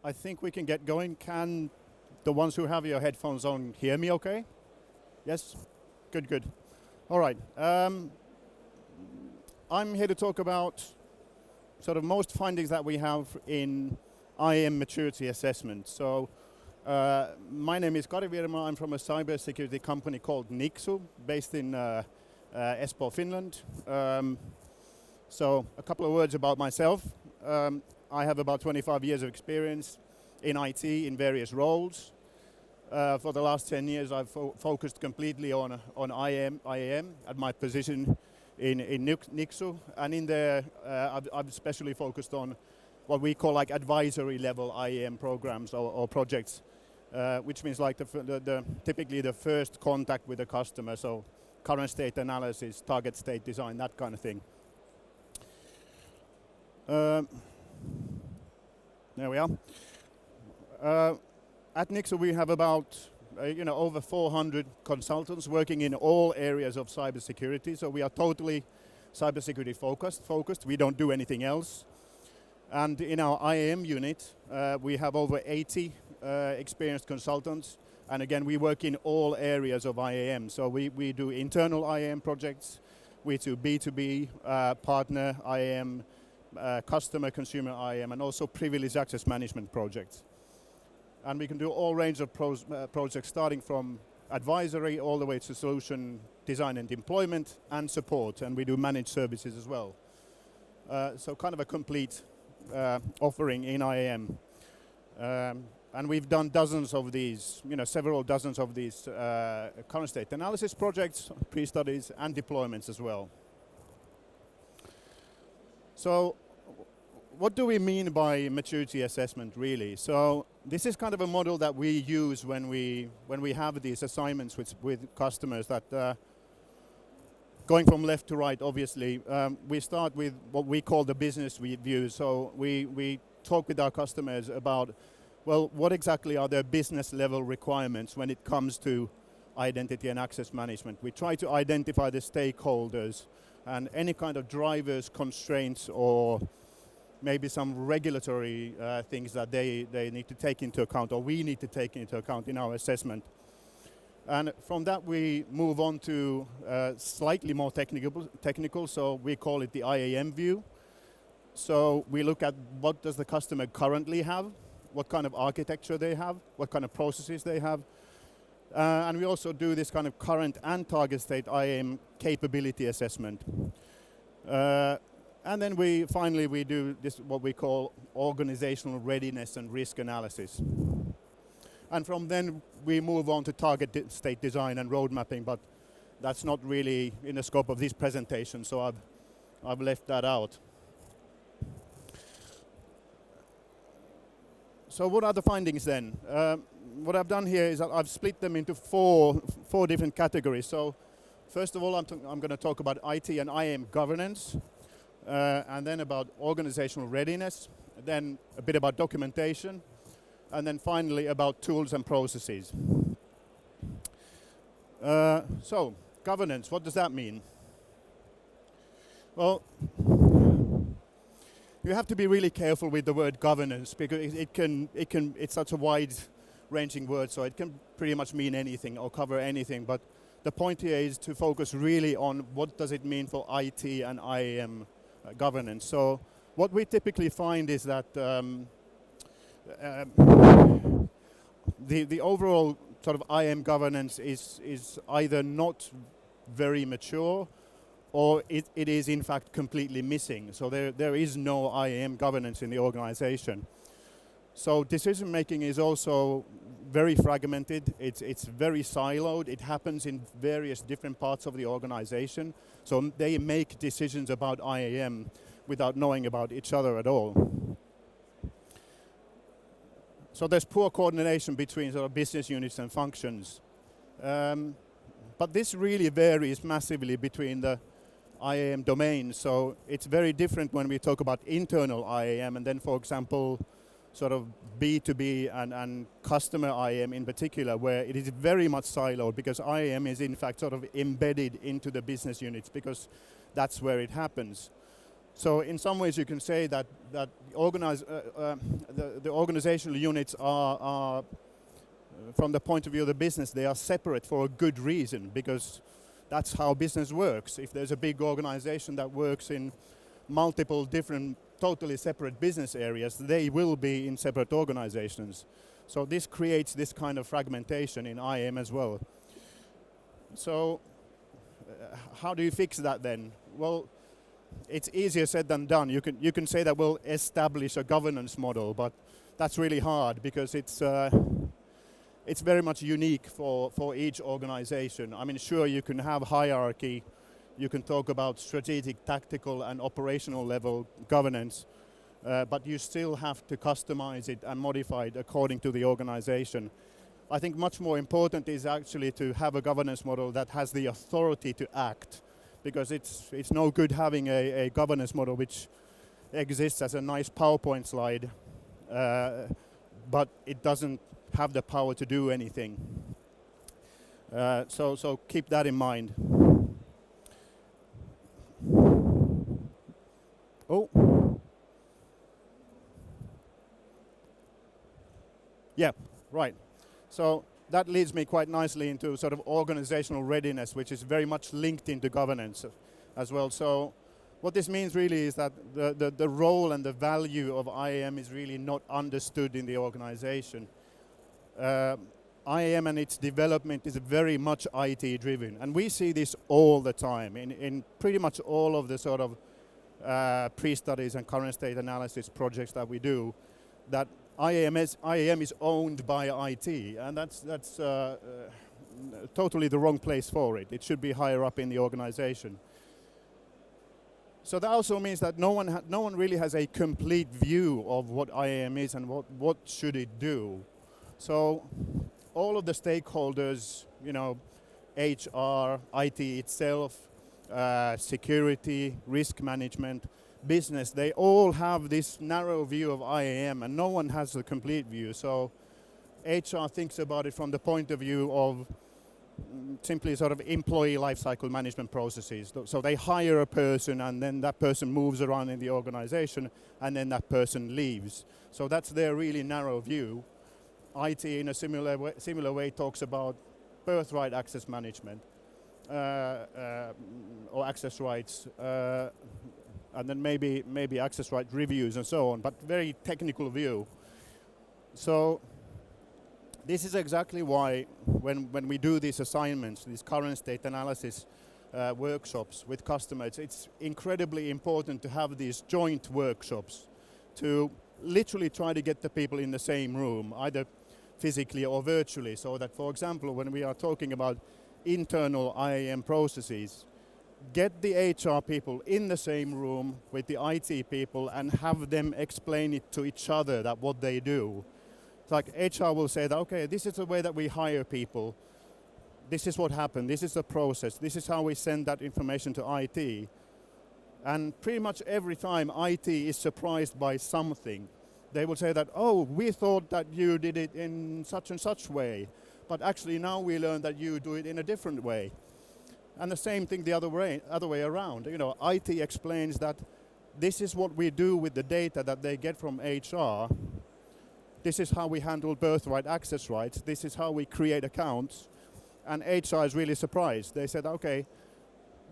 I think we can get going. Can the ones who have your headphones on hear me okay? Yes? Good, good. All right. I'm here to talk about sort of most findings that we have in IAM maturity assessment. So my name is Kari Vierimaa. I'm from a cybersecurity company called Nixu, based in Espoo, Finland. So a couple of words about myself. I have about 25 years of experience in IT in various roles. For the last 10 years, I've focused completely on IAM at my position in Nixu, and in there I've especially focused on what we call like advisory level IAM programs or projects, which means like typically the first contact with the customer, so current state analysis, target state design, that kind of thing. There we are. At Nixu we have about over 400 consultants working in all areas of cybersecurity. So we are totally cybersecurity focused. We don't do anything else. And in our IAM unit, we have over 80 experienced consultants. And again, we work in all areas of IAM. So we do internal IAM projects, we do B2B, partner IAM, customer consumer IAM, and also privileged access management projects. And we can do all range of projects starting from advisory all the way to solution design and deployment and support, and we do managed services as well. So kind of a complete offering in IAM. And we've done dozens of these, several dozens of these current state analysis projects, pre-studies and deployments as well. So what do we mean by maturity assessment really? So this is kind of a model that we use when we have these assignments with customers that going from left to right, obviously, we start with what we call the business view. So we talk with our customers about, well, what exactly are their business level requirements when it comes to identity and access management. We try to identify the stakeholders and any kind of drivers, constraints, or maybe some regulatory things that they need to take into account, or we need to take into account in our assessment. And from that we move on to slightly more technical, so we call it the IAM view. So we look at what does the customer currently have, what kind of architecture they have, what kind of processes they have. And we also do this kind of current and target state IAM capability assessment. And then finally we do this what we call organizational readiness and risk analysis. And from then we move on to target state design and road mapping, but that's not really in the scope of this presentation, so I've left that out. So what are the findings then? What I've done here is that I've split them into four different categories. So first of all, I'm going to talk about IT and IAM governance, and then about organizational readiness, then a bit about documentation, and then finally about tools and processes. So governance, what does that mean? Well, you have to be really careful with the word governance because it's such a wide-ranging word, so it can pretty much mean anything or cover anything. But the point here is to focus really on what does it mean for IT and IAM governance. So what we typically find is that the overall sort of IAM governance is either not very mature, or it is in fact completely missing. So there is no IAM governance in the organization. So decision making is also very fragmented. It's very siloed. It happens in various different parts of the organization. So they make decisions about IAM without knowing about each other at all. So there's poor coordination between sort of business units and functions. But this really varies massively between the IAM domains. So it's very different when we talk about internal IAM and then, for example, sort of B2B and customer IAM in particular, where it is very much siloed because IAM is in fact sort of embedded into the business units because that's where it happens. So in some ways you can say that the organizational units are from the point of view of the business, they are separate for a good reason, because that's how business works. If there's a big organization that works in multiple different totally separate business areas, they will be in separate organizations. So this creates this kind of fragmentation in IAM as well. So how do you fix that then? Well, it's easier said than done. You can say that we'll establish a governance model, but that's really hard because it's very much unique for each organization. I mean, sure, you can have hierarchy, you can talk about strategic, tactical and operational level governance, but you still have to customize it and modify it according to the organization. I think much more important is actually to have a governance model that has the authority to act, because it's no good having a governance model which exists as a nice PowerPoint slide, but it doesn't have the power to do anything. So keep that in mind. Oh. Yeah, right. So that leads me quite nicely into sort of organizational readiness, which is very much linked into governance as well. So what this means really is that the role and the value of IAM is really not understood in the organization. IAM and its development is very much IT driven, and we see this all the time in pretty much all of the sort of pre-studies and current state analysis projects that we do, that IAM is owned by IT, and that's totally the wrong place for it. It should be higher up in the organization. So that also means that no one really has a complete view of what IAM is and what should it do. So all of the stakeholders, you know, HR, IT itself, security, risk management, business, they all have this narrow view of IAM, and no one has a complete view. So HR thinks about it from the point of view of simply sort of employee lifecycle management processes. So they hire a person, and then that person moves around in the organization, and then that person leaves. So that's their really narrow view. IT in a similar way talks about birthright access management or access rights, and then maybe access right reviews and so on, but very technical view. So this is exactly why when we do these assignments, these current state analysis workshops with customers, it's incredibly important to have these joint workshops to literally try to get the people in the same room, either physically or virtually, so that, for example, when we are talking about internal IAM processes, get the HR people in the same room with the IT people and have them explain it to each other, that what they do. It's like HR will say that, okay, this is the way that we hire people, this is what happened, this is the process, this is how we send that information to IT. And pretty much every time IT is surprised by something. They will say that, oh, we thought that you did it in such and such way, but actually now we learn that you do it in a different way. And the same thing the other way around. You know, IT explains that this is what we do with the data that they get from HR. This is how we handle birthright access rights. This is how we create accounts. And HR is really surprised. They said, okay,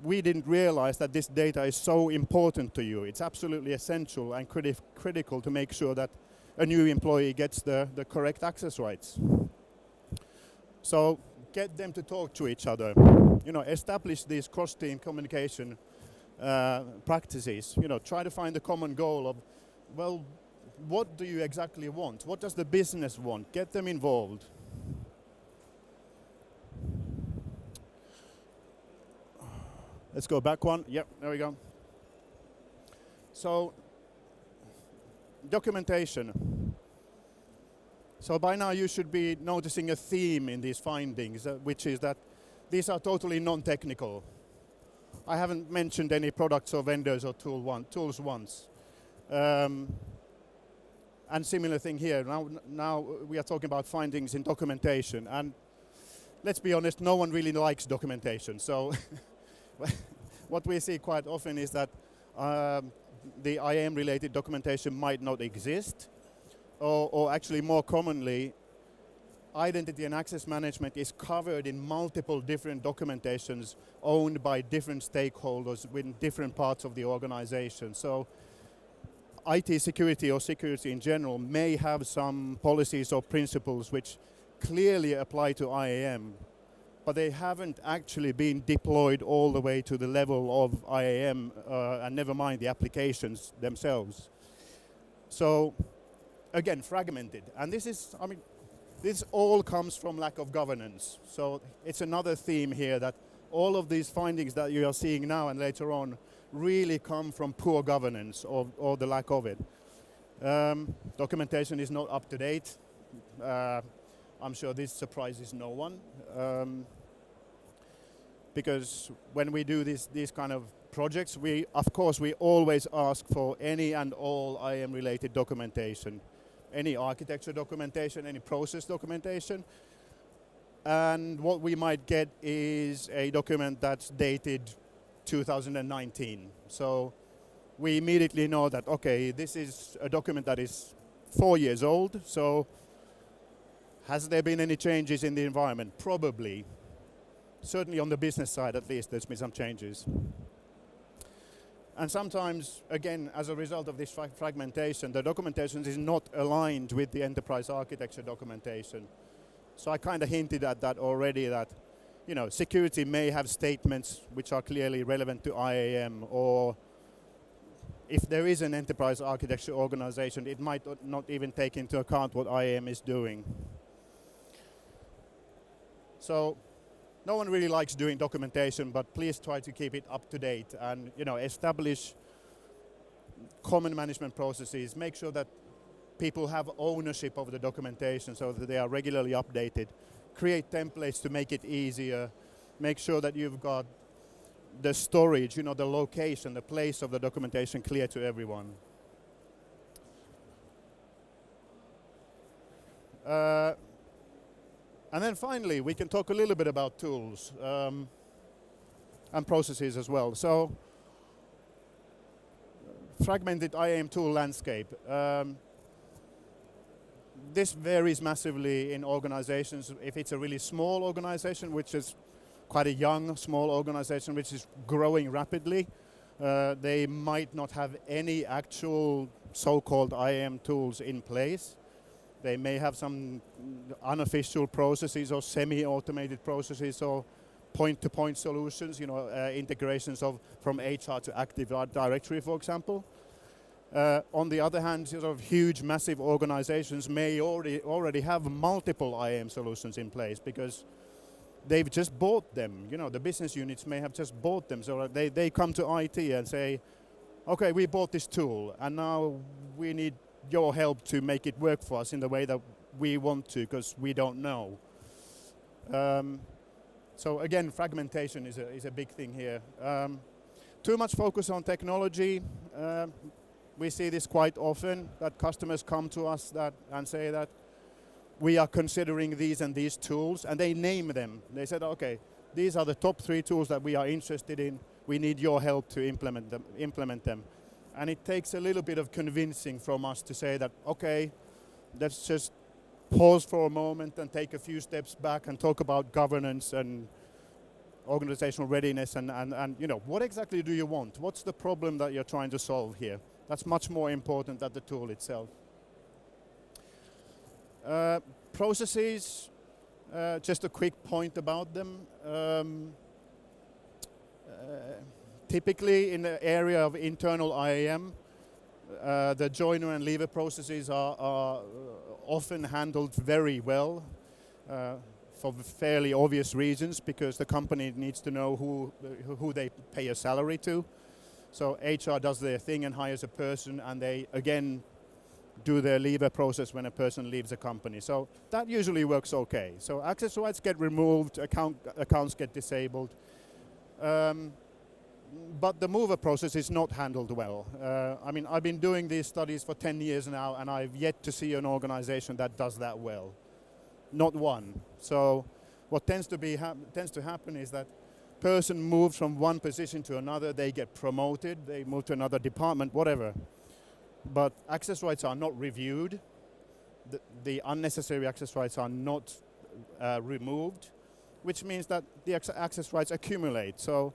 we didn't realize that this data is so important to you. It's absolutely essential and critical to make sure that a new employee gets the correct access rights. So get them to talk to each other. You know, establish these cross-team communication practices. You know, try to find a common goal of, well, what do you exactly want? What does the business want? Get them involved. Let's go back one. Yep, there we go. So, documentation. So by now you should be noticing a theme in these findings, which is that these are totally non-technical. I haven't mentioned any products or vendors or tools once. And similar thing here. Now we are talking about findings in documentation. And let's be honest, no one really likes documentation. So what we see quite often is that the IAM related documentation might not exist, or actually more commonly, identity and access management is covered in multiple different documentations owned by different stakeholders within different parts of the organization. So IT security or security in general may have some policies or principles which clearly apply to IAM, but they haven't actually been deployed all the way to the level of IAM, and never mind the applications themselves. So again, fragmented. And this is, I mean, this all comes from lack of governance. So it's another theme here that all of these findings that you are seeing now and later on really come from poor governance or the lack of it. Documentation is not up to date. I'm sure this surprises no one. Because when we do these kind of projects, we always ask for any and all IAM related documentation. Any architecture documentation, any process documentation. And what we might get is a document that's dated 2019. So we immediately know that, okay, this is a document that is 4 years old, so has there been any changes in the environment? Probably. Certainly on the business side at least, there's been some changes. And sometimes, again, as a result of this fragmentation, the documentation is not aligned with the enterprise architecture documentation. So I kind of hinted at that already, that security may have statements which are clearly relevant to IAM, or if there is an enterprise architecture organization, it might not even take into account what IAM is doing. So no one really likes doing documentation, but please try to keep it up to date and establish common management processes. Make sure that people have ownership of the documentation so that they are regularly updated. Create templates to make it easier. Make sure that you've got the storage, the location, the place of the documentation clear to everyone. And then finally, we can talk a little bit about tools and processes as well. So, fragmented IAM tool landscape. This varies massively in organizations. If it's a really small organization, which is quite a young, small organization, which is growing rapidly, they might not have any actual so-called IAM tools in place. They may have some unofficial processes or semi-automated processes or point-to-point solutions, integrations from HR to Active Directory, for example. On the other hand, sort of huge, massive organizations may already have multiple IAM solutions in place because they've just bought them. The business units may have just bought them. So they come to IT and say, okay, we bought this tool and now we need your help to make it work for us in the way that we want to, because we don't know. So again, fragmentation is a big thing here. Too much focus on technology. We see this quite often, that customers come to us and say that we are considering these and these tools, and they name them. They said, okay, these are the top 3 tools that we are interested in. We need your help to implement them. And it takes a little bit of convincing from us to say that, okay, let's just pause for a moment and take a few steps back and talk about governance and organizational readiness and what exactly do you want? What's the problem that you're trying to solve here? That's much more important than the tool itself. Processes, just a quick point about them. Typically in the area of internal IAM, the joiner and leaver processes are often handled very well for fairly obvious reasons, because the company needs to know who they pay a salary to. So HR does their thing and hires a person, and they again do their leaver process when a person leaves a company. So that usually works okay. So access rights get removed, accounts get disabled. But the mover process is not handled well. I've been doing these studies for 10 years now, and I've yet to see an organization that does that well. Not one. So what tends to happen is that person moves from one position to another, they get promoted, they move to another department, whatever. But access rights are not reviewed. The unnecessary access rights are not removed, which means that the access rights accumulate. So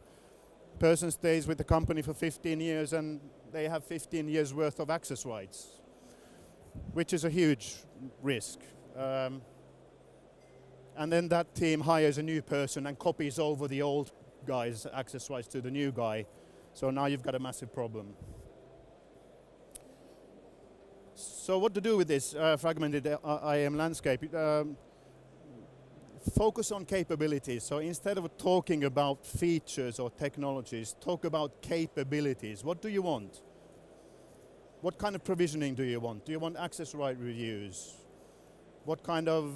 person stays with the company for 15 years and they have 15 years worth of access rights, which is a huge risk. And then that team hires a new person and copies over the old guy's access rights to the new guy. So now you've got a massive problem. So what to do with this fragmented IAM landscape? Focus on capabilities. So instead of talking about features or technologies, talk about capabilities. What do you want? What kind of provisioning do you want? Do you want access right reviews? What kind of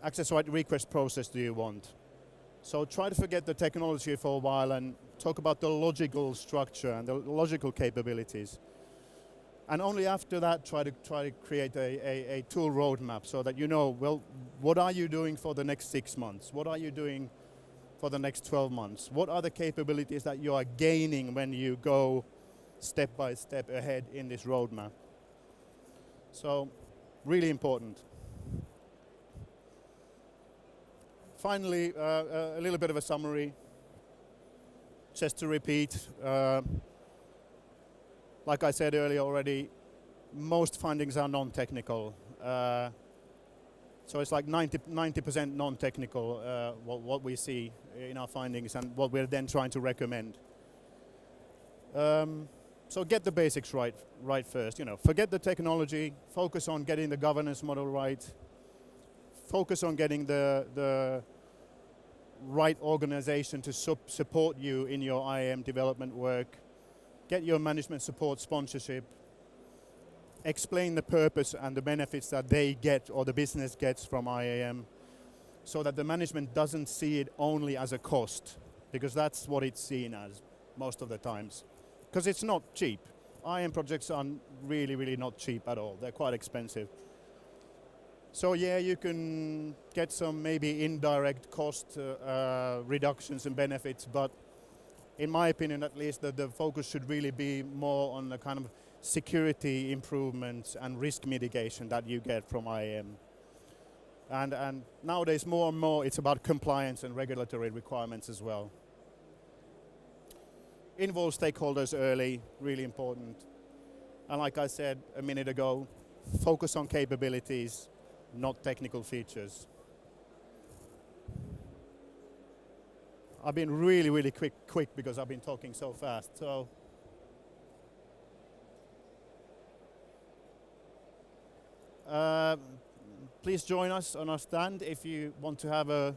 access right request process do you want? So try to forget the technology for a while and talk about the logical structure and the logical capabilities. And only after that, try to create a tool roadmap so that you know, well, what are you doing for the next 6 months? What are you doing for the next 12 months? What are the capabilities that you are gaining when you go step by step ahead in this roadmap? So, really important. Finally, a little bit of a summary. Just to repeat, like I said earlier already, most findings are non-technical. So it's like 90% non-technical, what we see in our findings and what we're then trying to recommend. So get the basics right first. You know, forget the technology, focus on getting the governance model right, focus on getting the right organization to support you in your IAM development work. Get your management support sponsorship. Explain the purpose and the benefits that they get or the business gets from IAM so that the management doesn't see it only as a cost, because that's what it's seen as most of the times. Because it's not cheap. IAM projects are really, really not cheap at all. They're quite expensive. So yeah, you can get some maybe indirect cost reductions and benefits, but in my opinion, at least, the focus should really be more on the kind of security improvements and risk mitigation that you get from IAM. And nowadays, more and more, it's about compliance and regulatory requirements as well. Involve stakeholders early, really important. And like I said a minute ago, focus on capabilities, not technical features. I've been really, really quick because I've been talking so fast. So, please join us on our stand if you want to have a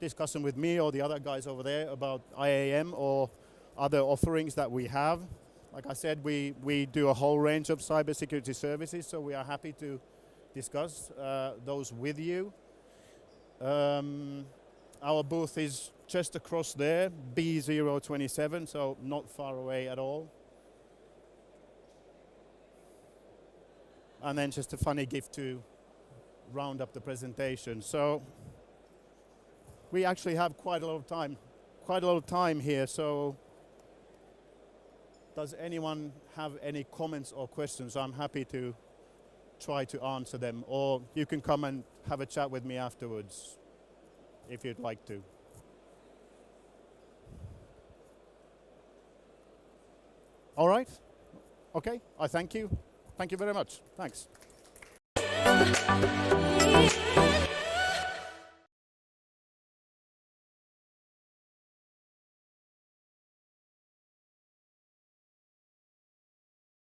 discussion with me or the other guys over there about IAM or other offerings that we have. Like I said, we do a whole range of cybersecurity services, so we are happy to discuss those with you. Our booth is just across there, B027, so not far away at all. And then just a funny gift to round up the presentation. So we actually have quite a lot of time here, so does anyone have any comments or questions? I'm happy to try to answer them, or you can come and have a chat with me afterwards if you'd like to. All right. Okay. I thank you. Thank you very much. Thanks.